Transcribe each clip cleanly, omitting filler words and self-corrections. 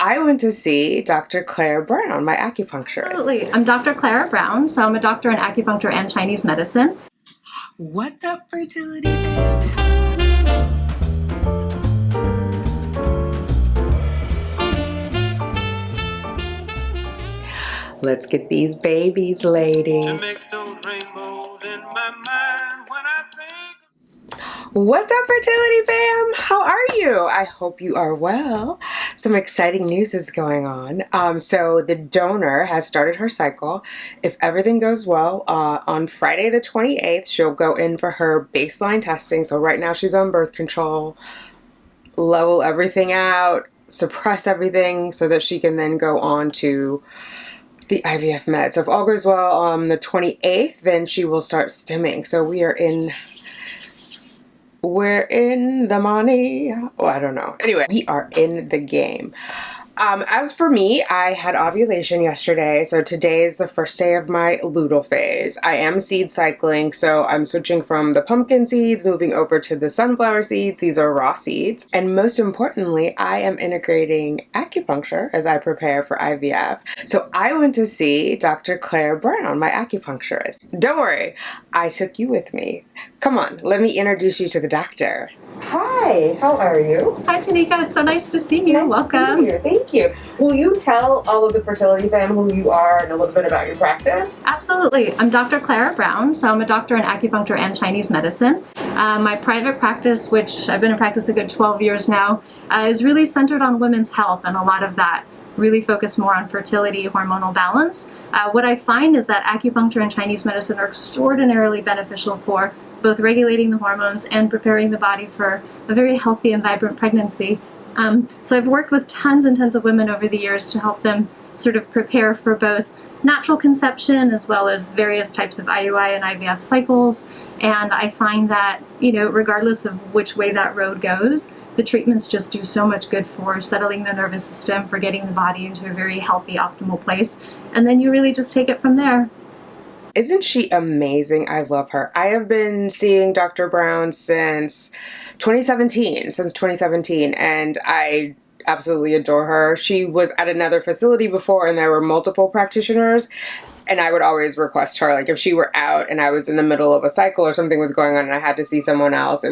I went to see Dr. Klara Brown, my acupuncturist. Absolutely. I'm Dr. Klara Brown, so I'm a doctor in acupuncture and Chinese medicine. What's up, fertility fam? Let's get these babies, ladies. To make those rainbows in my mind when I think. What's up, fertility fam? How are you? I hope you are well. Some exciting news is going on. So the donor has started her cycle. If everything goes well, on Friday the 28th, she'll go in for her baseline testing. So right now she's on birth control, level everything out, suppress everything so that she can then go on to the IVF med. So if all goes well on the 28th, then she will start stimming. So we're in the money. Oh, I don't know. Anyway, we are in the game. As for me, I had ovulation yesterday, so today is the first day of my luteal phase. I am seed cycling, so I'm switching from the pumpkin seeds, moving over to the sunflower seeds. These are raw seeds. And most importantly, I am integrating acupuncture as I prepare for IVF. So I went to see Dr. Klara Brown, my acupuncturist. Don't worry, I took you with me. Come on, let me introduce you to the doctor. Hi, how are you? Hi, Tanika. It's so nice to see you. Nice Welcome. To see you. Thank you. Will you tell all of the fertility fam who you are and a little bit about your practice? Absolutely. I'm Dr. Klara Brown, so I'm a doctor in acupuncture and Chinese medicine. My private practice, which I've been in practice a good 12 years now, is really centered on women's health, and a lot of that really focus more on fertility, hormonal balance. What I find is that acupuncture and Chinese medicine are extraordinarily beneficial for both regulating the hormones and preparing the body for a very healthy and vibrant pregnancy. So I've worked with tons and tons of women over the years to help them sort of prepare for both natural conception as well as various types of IUI and IVF cycles. And I find that, regardless of which way that road goes, the treatments just do so much good for settling the nervous system, for getting the body into a very healthy, optimal place. And then you really just take it from there. Isn't she amazing? I love her. I have been seeing Dr. Brown since 2017, and I absolutely adore her. She was at another facility before, and there were multiple practitioners, and I would always request her. Like if she were out and I was in the middle of a cycle or something was going on and I had to see someone else,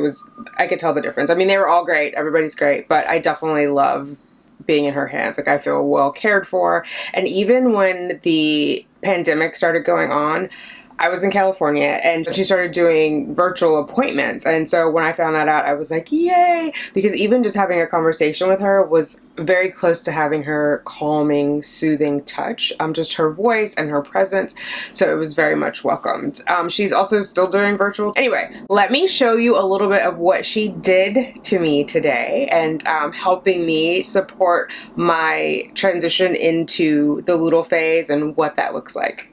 I could tell the difference. I mean, they were all great. Everybody's great, but I definitely love being in her hands. Like I feel well cared for. And even when the pandemic started going on, I was in California and she started doing virtual appointments. And so when I found that out, I was like, yay! Because even just having a conversation with her was very close to having her calming, soothing touch, just her voice and her presence. So it was very much welcomed. She's also still doing virtual. Anyway, let me show you a little bit of what she did to me today and helping me support my transition into the luteal phase and what that looks like.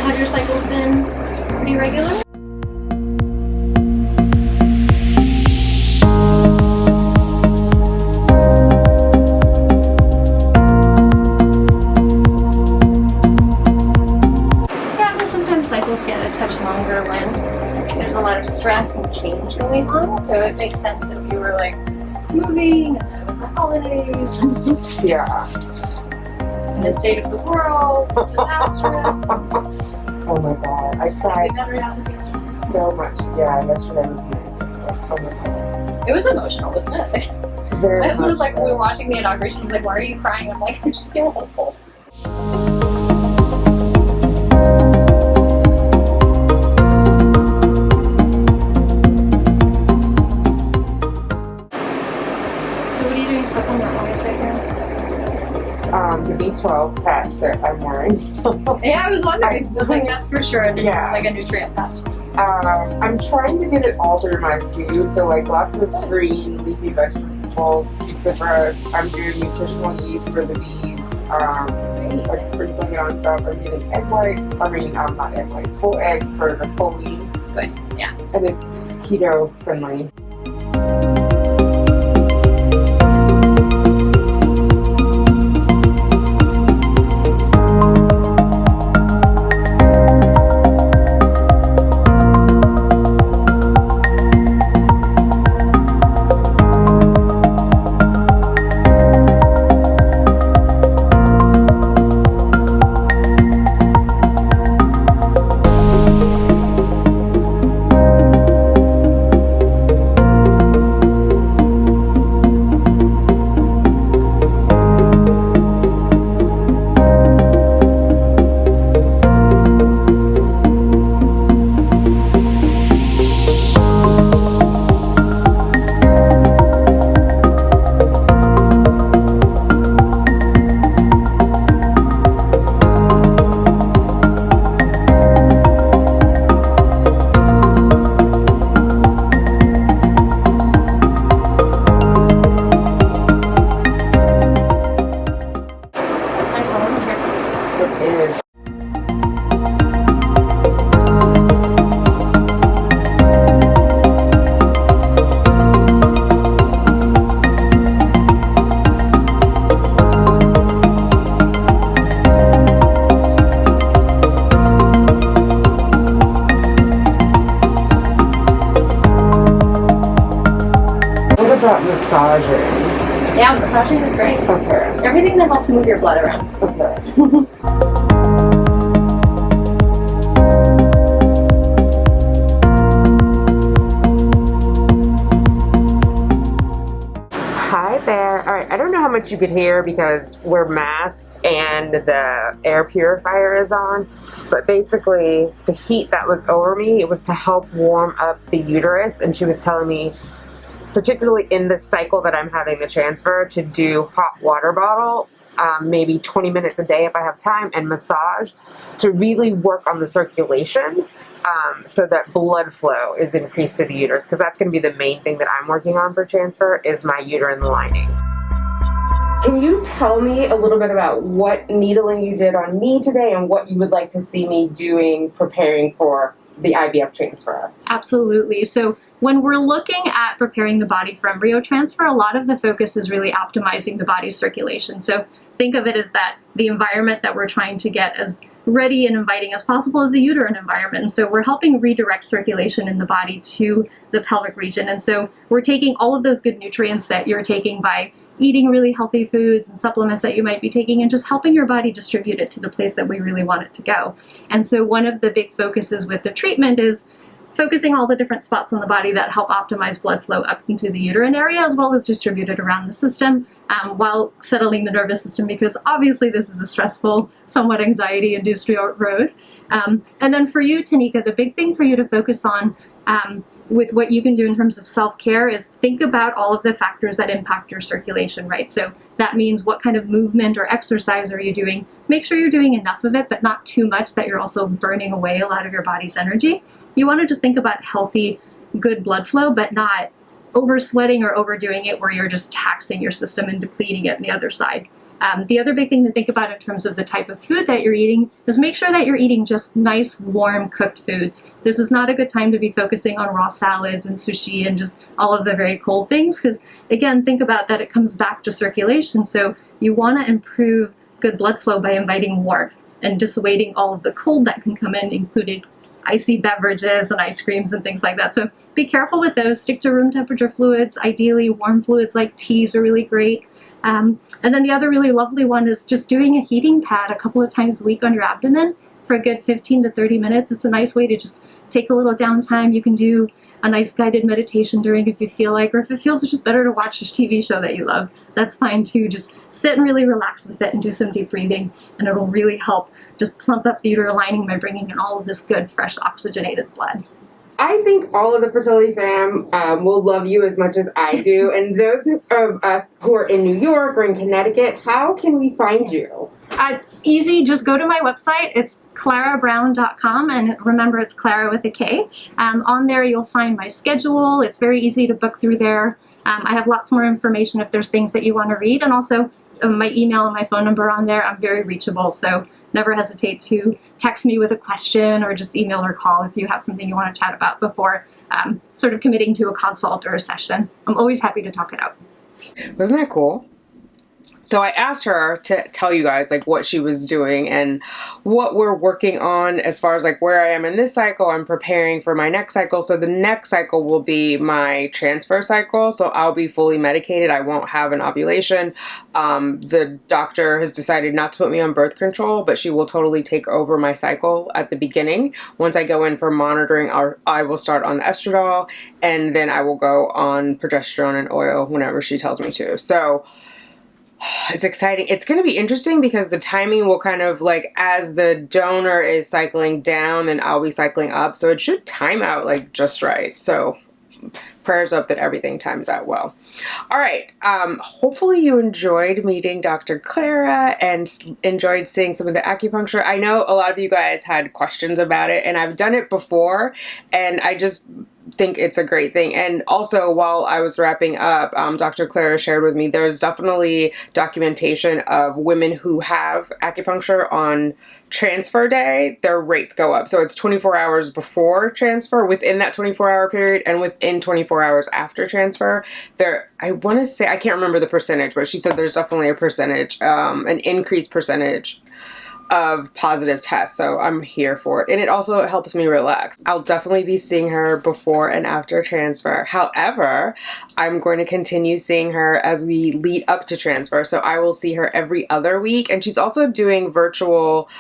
Have your cycles been pretty regular? Yeah, but sometimes cycles get a touch longer when there's a lot of stress and change going on, so it makes sense if you were like moving and it was the holidays. Yeah. The state of the world, disastrous. Oh my god, I cried so much. Yeah, yesterday was amazing. Oh my god. It was emotional, wasn't it? Very My husband was like, so. we were watching the inauguration, he was like, why are you crying? I'm like, I'm just feeling hopeful. So what are you doing supplement-wise right now? The B12 patch that I'm wearing. Yeah, I was wondering. I was like, that's for sure. Yeah. Like a nutrient patch. I'm trying to get it all through my food, so like lots of green leafy vegetables, cruciferous. I'm doing nutritional yeast for the bees. Like sprinkling it on stuff. I'm getting egg whites. I mean, not egg whites, whole eggs for the choline. Good. Yeah. And it's keto friendly. massaging. Yeah, massaging is great. Okay. Everything that helps move your blood around. Okay. Hi there. All right, I don't know how much you could hear because we're masked and the air purifier is on, but basically the heat that was over me, it was to help warm up the uterus, and she was telling me, particularly in this cycle that I'm having the transfer, to do hot water bottle, maybe 20 minutes a day if I have time, and massage to really work on the circulation. So that blood flow is increased to the uterus, because that's going to be the main thing that I'm working on for transfer is my uterine lining. Can you tell me a little bit about what needling you did on me today and what you would like to see me doing preparing for the IVF transfer? Absolutely. So when we're looking at preparing the body for embryo transfer, a lot of the focus is really optimizing the body's circulation. So think of it as that the environment that we're trying to get as ready and inviting as possible is the uterine environment. And so we're helping redirect circulation in the body to the pelvic region. And so we're taking all of those good nutrients that you're taking by eating really healthy foods and supplements that you might be taking and just helping your body distribute it to the place that we really want it to go. And so one of the big focuses with the treatment is focusing all the different spots on the body that help optimize blood flow up into the uterine area, as well as distribute it around the system, while settling the nervous system, because obviously this is a stressful, somewhat anxiety-induced road. And then for you, Tanika, the big thing for you to focus on with what you can do in terms of self-care is think about all of the factors that impact your circulation, right? So that means what kind of movement or exercise are you doing? Make sure you're doing enough of it, but not too much that you're also burning away a lot of your body's energy. You want to just think about healthy, good blood flow, but not over sweating or overdoing it where you're just taxing your system and depleting it on the other side. The other big thing to think about in terms of the type of food that you're eating is make sure that you're eating just nice, warm, cooked foods. This is not a good time to be focusing on raw salads and sushi and just all of the very cold things, because again, think about that it comes back to circulation. So you want to improve good blood flow by inviting warmth and dissuading all of the cold that can come in, including icy beverages and ice creams and things like that. So be careful with those. Stick to room temperature fluids. Ideally, warm fluids like teas are really great. And then the other really lovely one is just doing a heating pad a couple of times a week on your abdomen for a good 15 to 30 minutes. It's a nice way to just take a little downtime. You can do a nice guided meditation during if you feel like, or if it feels just better to watch a TV show that you love, that's fine too. Just sit and really relax with it and do some deep breathing, and it'll really help just plump up the uterine lining by bringing in all of this good, fresh, oxygenated blood. I think all of the Fertility fam will love you as much as I do. And those of us who are in New York or in Connecticut, how can we find you? Easy, just go to my website. It's klarabrown.com, and remember it's Klara with a K. On there you'll find my schedule. It's very easy to book through there. I have lots more information if there's things that you want to read, and also my email and my phone number on there. I'm very reachable, so never hesitate to text me with a question or just email or call if you have something you want to chat about before sort of committing to a consult or a session. I'm always happy to talk it out. Wasn't that cool? So I asked her to tell you guys like what she was doing and what we're working on as far as like where I am in this cycle. I'm preparing for my next cycle. So the next cycle will be my transfer cycle. So I'll be fully medicated. I won't have an ovulation. The doctor has decided not to put me on birth control, but she will totally take over my cycle at the beginning. Once I go in for monitoring, I will start on the estradiol, and then I will go on progesterone and oil whenever she tells me to. So it's exciting. It's going to be interesting because the timing will kind of like, as the donor is cycling down, then I'll be cycling up. So it should time out like just right. So prayers up that everything times out well. All right. Hopefully you enjoyed meeting Dr. Klara and enjoyed seeing some of the acupuncture. I know a lot of you guys had questions about it, and I've done it before, and I just think it's a great thing. And also, while I was wrapping up, Dr. Klara shared with me there's definitely documentation of women who have acupuncture on transfer day, their rates go up. So it's 24 hours before transfer, within that 24-hour period, and within 24 hours after transfer. I want to say, I can't remember the percentage, but she said there's definitely a percentage, an increased percentage of positive tests, so I'm here for it. And it also helps me relax. I'll definitely be seeing her before and after transfer. However, I'm going to continue seeing her as we lead up to transfer, so I will see her every other week. And she's also doing virtual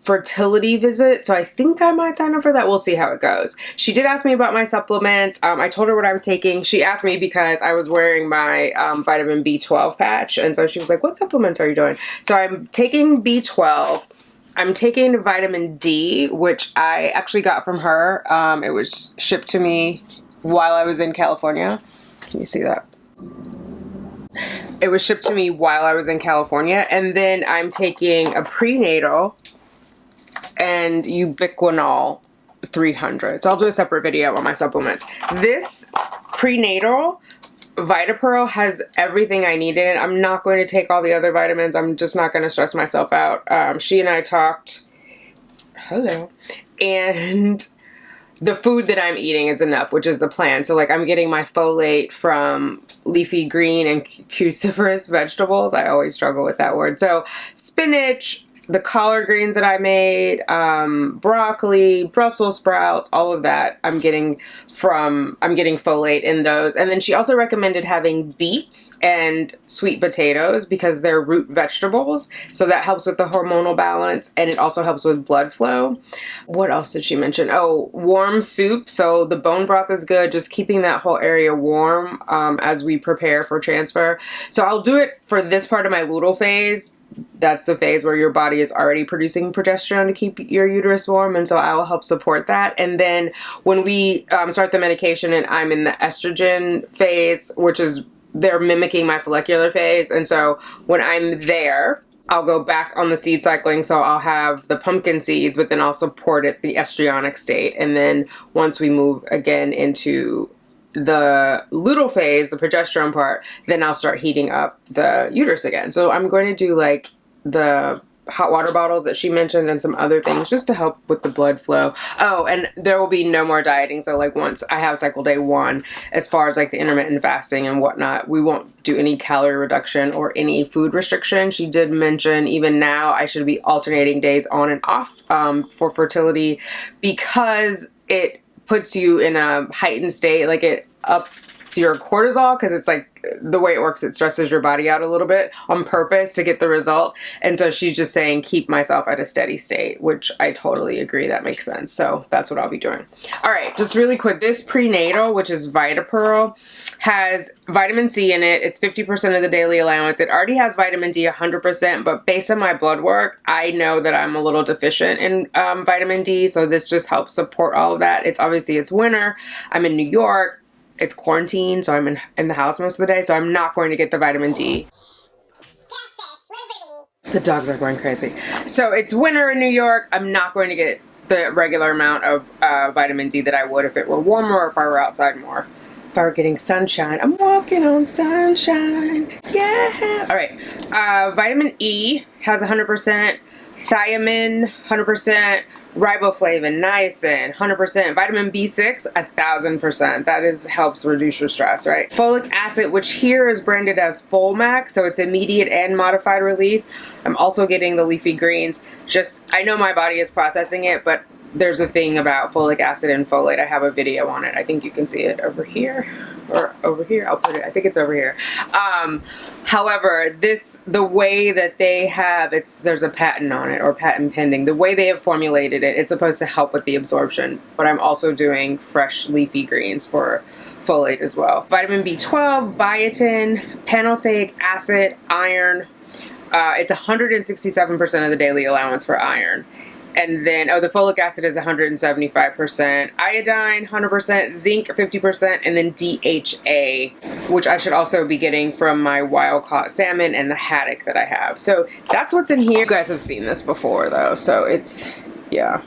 fertility visit, so I think I might sign up for that. We'll see how it goes. She did ask me about my supplements. I told her what I was taking. She asked me because I was wearing my vitamin B12 patch, and so she was like, what supplements are you doing? So I'm taking B12. I'm taking vitamin D, which I actually got from her. It was shipped to me while I was in California. Can you see that? It was shipped to me while I was in California. And then I'm taking a prenatal and ubiquinol 300. So I'll do a separate video on my supplements. This prenatal VitaPearl has everything I need in it. I'm not going to take all the other vitamins. I'm just not going to stress myself out. She and I talked. Hello. And the food that I'm eating is enough, which is the plan. So like I'm getting my folate from leafy green and cruciferous vegetables. I always struggle with that word. So spinach, the collard greens that I made, broccoli, Brussels sprouts, all of that I'm getting folate in those. And then she also recommended having beets and sweet potatoes because they're root vegetables. So that helps with the hormonal balance, and it also helps with blood flow. What else did she mention? Oh, warm soup. So the bone broth is good, just keeping that whole area warm as we prepare for transfer. So I'll do it for this part of my luteal phase. That's the phase where your body is already producing progesterone to keep your uterus warm, and so I will help support that. And then when we start the medication and I'm in the estrogen phase, which is they're mimicking my follicular phase, and so when I'm there, I'll go back on the seed cycling, so I'll have the pumpkin seeds, but then I'll support it the estrionic state. And then once we move again into the luteal phase, the progesterone part, then I'll start heating up the uterus again. So I'm going to do like the hot water bottles that she mentioned and some other things just to help with the blood flow. Oh, and there will be no more dieting. So like once I have cycle day 1, as far as like the intermittent fasting and whatnot, we won't do any calorie reduction or any food restriction. She did mention even now I should be alternating days on and off for fertility because it puts you in a heightened state, like it ups your cortisol, because it's like the way it works, it stresses your body out a little bit on purpose to get the result. And so she's just saying keep myself at a steady state, which I totally agree, that makes sense. So that's what I'll be doing. All right, just really quick, this prenatal, which is VitaPearl, has vitamin C in it. It's 50% of the daily allowance. It already has vitamin D 100%, but based on my blood work, I know that I'm a little deficient in vitamin D, so this just helps support all of that. It's obviously it's winter. I'm in New York. It's quarantine, so I'm in the house most of the day, so I'm not going to get the vitamin D. The dogs are going crazy. So it's winter in New York. I'm not going to get the regular amount of vitamin D that I would if it were warmer or if I were outside more. If I were getting sunshine, I'm walking on sunshine. Yeah. All right. Vitamin E has 100%. Thiamine, 100%, riboflavin, niacin, 100%, vitamin B6, 1000%. That helps reduce your stress, right? Folic acid, which here is branded as Folmax, so it's immediate and modified release. I'm also getting the leafy greens. I know my body is processing it, but there's a thing about folic acid and folate. I have a video on it. I think you can see it over here or over here. I'll put it, I think it's over here. However, the way that they have, there's a patent on it or patent pending. The way they have formulated it, it's supposed to help with the absorption, but I'm also doing fresh leafy greens for folate as well. Vitamin B12, biotin, pantothenic acid, iron. It's 167% of the daily allowance for iron. And then, the folic acid is 175%, iodine 100%, zinc 50%, and then DHA, which I should also be getting from my wild-caught salmon and the haddock that I have. So that's what's in here. You guys have seen this before, though, so yeah.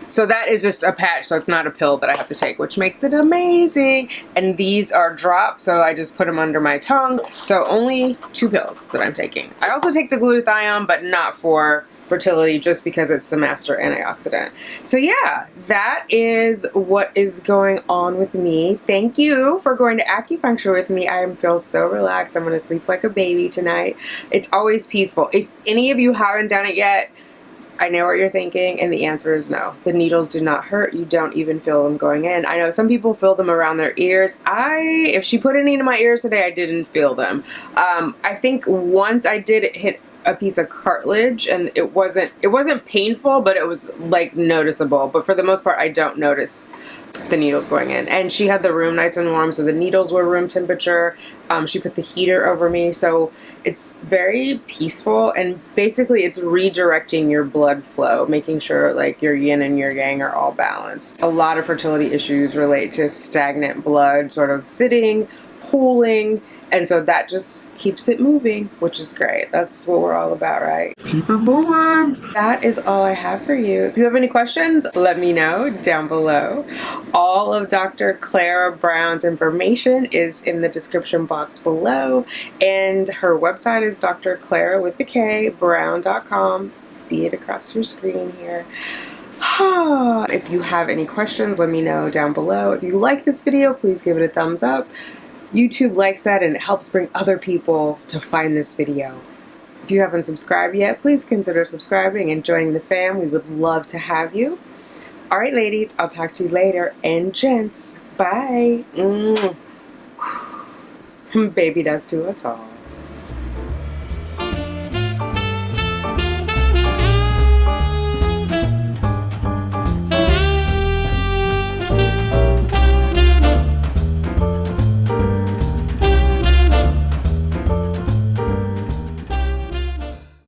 So that is just a patch, so it's not a pill that I have to take, which makes it amazing. And these are drops, so I just put them under my tongue. So only 2 pills that I'm taking. I also take the glutathione, but not for fertility just because it's the master antioxidant. So yeah, that is what is going on with me. Thank you for going to acupuncture with me. I feel so relaxed. I'm going to sleep like a baby tonight. It's always peaceful. If any of you haven't done it yet, I know what you're thinking, and the answer is no. The needles do not hurt. You don't even feel them going in. I know some people feel them around their ears. If she put any into my ears today, I didn't feel them. I think once I did, it hit a piece of cartilage, and it wasn't painful, but it was like noticeable. But for the most part, I don't notice the needles going in. And she had the room nice and warm, so the needles were room temperature. She put the heater over me, so it's very peaceful, and basically it's redirecting your blood flow, making sure like your yin and your yang are all balanced. A lot of fertility issues relate to stagnant blood sort of sitting, pooling, and so that just keeps it moving, which is great. That's what we're all about, right? Keep it moving. That is all I have for you. If you have any questions, let me know down below. All of Dr. Klara Brown's information is in the description box below, and her website is drklara with the K, brown.com. See it across your screen here. If you have any questions, let me know down below. If you like this video, please give it a thumbs up. YouTube likes that, and it helps bring other people to find this video. If you haven't subscribed yet, please consider subscribing and joining the fam. We would love to have you. All right, ladies, I'll talk to you later. And gents, bye. Baby does to us all.